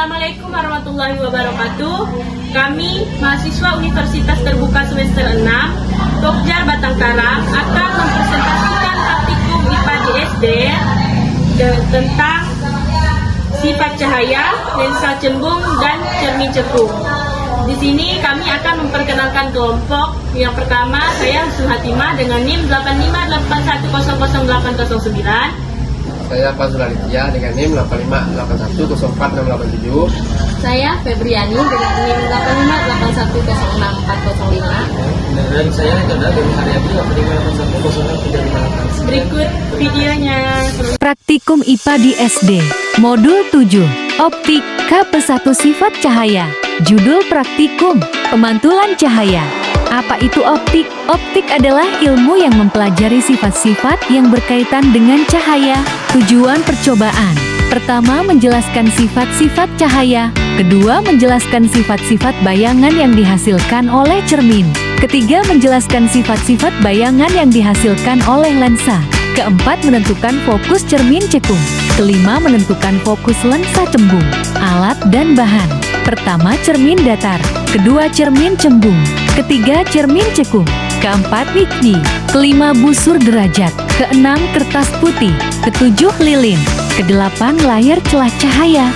Assalamualaikum warahmatullahi wabarakatuh. Kami mahasiswa Universitas Terbuka semester 6 Tokjar Batangkarang akan mempresentasikan praktikum IPA di SD tentang sifat cahaya, lensa cembung, dan cermin cekung. Di sini kami akan memperkenalkan kelompok. Yang pertama, saya Husnul Hatimah dengan NIM 858100809. Saya Fazul Aditya dengan NIM 858104687. Saya Febriani dengan NIM 858106405. Dan saya Jona Dewi Haryadi 858106358. Berikut videonya. Praktikum IPA di SD, Modul 7, Optik, KP1 Sifat Cahaya. Judul praktikum, Pemantulan Cahaya. Apa itu optik? Optik adalah ilmu yang mempelajari sifat-sifat yang berkaitan dengan cahaya. Tujuan percobaan: pertama, menjelaskan sifat-sifat cahaya. Kedua, menjelaskan sifat-sifat bayangan yang dihasilkan oleh cermin. Ketiga, menjelaskan sifat-sifat bayangan yang dihasilkan oleh lensa. Keempat, menentukan fokus cermin cekung. Kelima, menentukan fokus lensa cembung. Alat dan bahan: pertama, cermin datar. Kedua, cermin cembung. Ketiga, cermin cekung. Keempat, wiji. Kelima, busur derajat. Keenam, kertas putih. Ketujuh, lilin. Kedelapan, layar celah cahaya.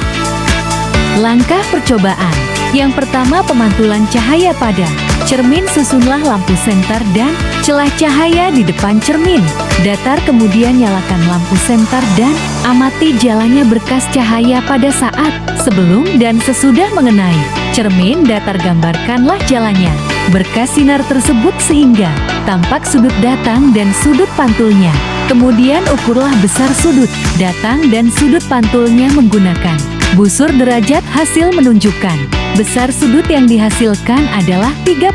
Langkah percobaan. Yang pertama, pemantulan cahaya pada cermin. Susunlah lampu senter dan celah cahaya di depan cermin. Datar, kemudian nyalakan lampu senter dan amati jalannya berkas cahaya pada saat, sebelum, dan sesudah mengenai cermin datar. Gambarkanlah jalannya berkas sinar tersebut sehingga tampak sudut datang dan sudut pantulnya. Kemudian ukurlah besar sudut datang dan sudut pantulnya menggunakan busur derajat. Hasil menunjukkan besar sudut yang dihasilkan adalah 30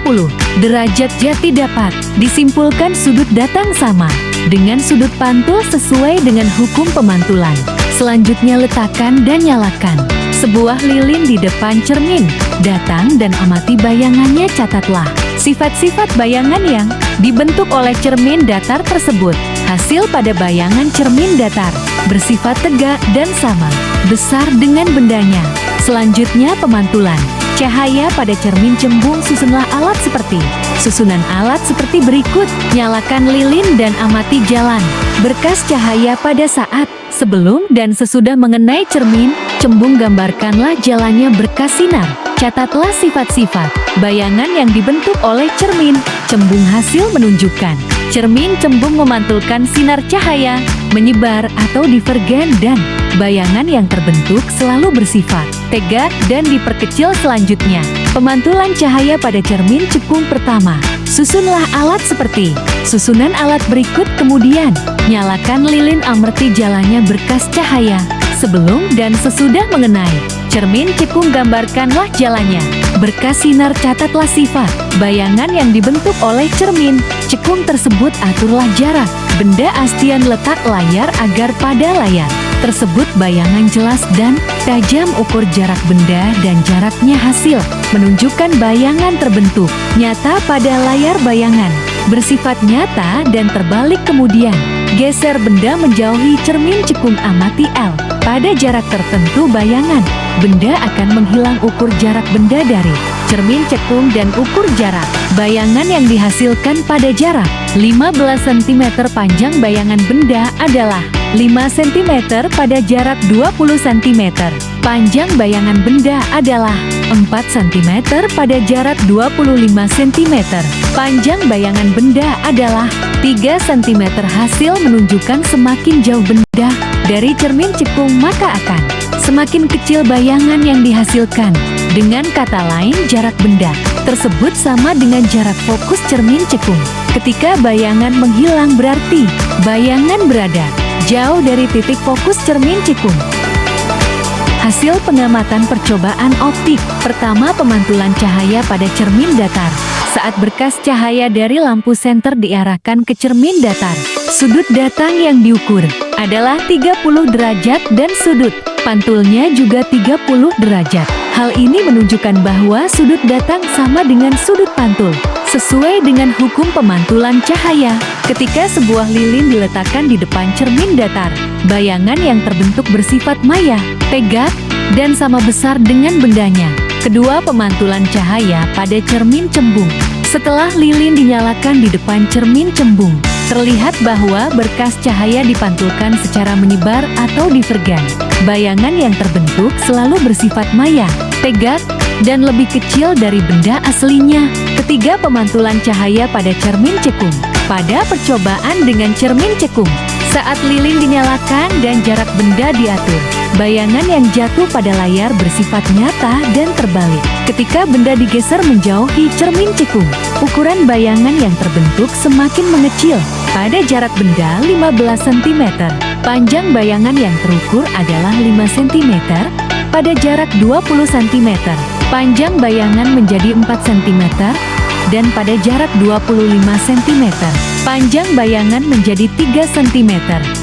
derajat. Jadi dapat disimpulkan sudut datang sama dengan sudut pantul sesuai dengan hukum pemantulan. Selanjutnya, letakkan dan nyalakan sebuah lilin di depan cermin datang dan amati bayangannya. Catatlah sifat-sifat bayangan yang dibentuk oleh cermin datar tersebut. Hasil pada bayangan cermin datar bersifat tegak dan sama besar dengan bendanya. Selanjutnya, pemantulan cahaya pada cermin cembung. Susunlah alat seperti susunan alat seperti berikut. Nyalakan lilin dan amati jalan berkas cahaya pada saat, sebelum, dan sesudah mengenai cermin cembung. Gambarkanlah jalannya berkas sinar. Catatlah sifat-sifat bayangan yang dibentuk oleh cermin cembung. Hasil menunjukkan cermin cembung memantulkan sinar cahaya menyebar atau divergen, dan bayangan yang terbentuk selalu bersifat tegak dan diperkecil. Selanjutnya, pemantulan cahaya pada cermin cekung. Pertama, susunlah alat seperti susunan alat berikut. Kemudian, nyalakan lilin, amati jalannya berkas cahaya sebelum dan sesudah mengenai cermin cekung. Gambarkanlah jalannya berkas sinar. Catatlah sifat bayangan yang dibentuk oleh cermin cekung tersebut. Aturlah jarak benda astian letak layar agar pada layar tersebut bayangan jelas dan tajam. Ukur jarak benda dan jaraknya. Hasil menunjukkan bayangan terbentuk nyata pada layar. Bayangan bersifat nyata dan terbalik. Kemudian, geser benda menjauhi cermin cekung. Amati L. Pada jarak tertentu bayangan benda akan menghilang. Ukur jarak benda dari cermin cekung dan ukur jarak bayangan yang dihasilkan pada jarak 15 cm. Panjang bayangan benda adalah 5 cm pada jarak 20 cm. Panjang bayangan benda adalah 4 cm pada jarak 25 cm. Panjang bayangan benda adalah 3 cm. Hasil menunjukkan semakin jauh benda dari cermin cekung, maka akan semakin kecil bayangan yang dihasilkan. Dengan kata lain, jarak benda tersebut sama dengan jarak fokus cermin cekung. Ketika bayangan menghilang berarti bayangan berada jauh dari titik fokus cermin cekung. Hasil pengamatan percobaan optik. Pertama, pemantulan cahaya pada cermin datar. Saat berkas cahaya dari lampu senter diarahkan ke cermin datar, sudut datang yang diukur adalah 30 derajat dan sudut pantulnya juga 30 derajat. Hal ini menunjukkan bahwa sudut datang sama dengan sudut pantul. Sesuai dengan hukum pemantulan cahaya, ketika sebuah lilin diletakkan di depan cermin datar, bayangan yang terbentuk bersifat maya, tegak, dan sama besar dengan bendanya. Kedua, pemantulan cahaya pada cermin cembung. Setelah lilin dinyalakan di depan cermin cembung, terlihat bahwa berkas cahaya dipantulkan secara menyebar atau divergan. Bayangan yang terbentuk selalu bersifat maya, tegak, dan lebih kecil dari benda aslinya. Ketiga, pemantulan cahaya pada cermin cekung. Pada percobaan dengan cermin cekung, saat lilin dinyalakan dan jarak benda diatur, bayangan yang jatuh pada layar bersifat nyata dan terbalik. Ketika benda digeser menjauhi cermin cekung, ukuran bayangan yang terbentuk semakin mengecil. Pada jarak benda 15 cm, panjang bayangan yang terukur adalah 5 cm. Pada jarak 20 cm, panjang bayangan menjadi 4 cm. Dan pada jarak 25 cm, panjang bayangan menjadi 3 cm.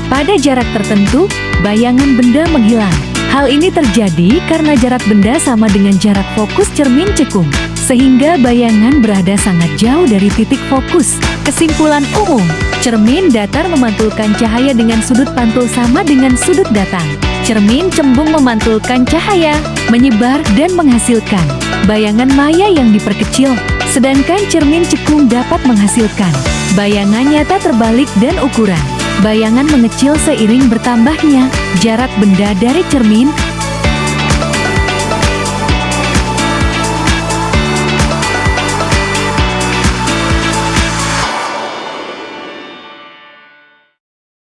Pada jarak tertentu, bayangan benda menghilang. Hal ini terjadi karena jarak benda sama dengan jarak fokus cermin cekung, sehingga bayangan berada sangat jauh dari titik fokus. Kesimpulan umum, cermin datar memantulkan cahaya dengan sudut pantul sama dengan sudut datang. Cermin cembung memantulkan cahaya, menyebar dan menghasilkan bayangan maya yang diperkecil, sedangkan cermin cekung dapat menghasilkan bayangan nyata terbalik dan ukuran bayangan mengecil seiring bertambahnya jarak benda dari cermin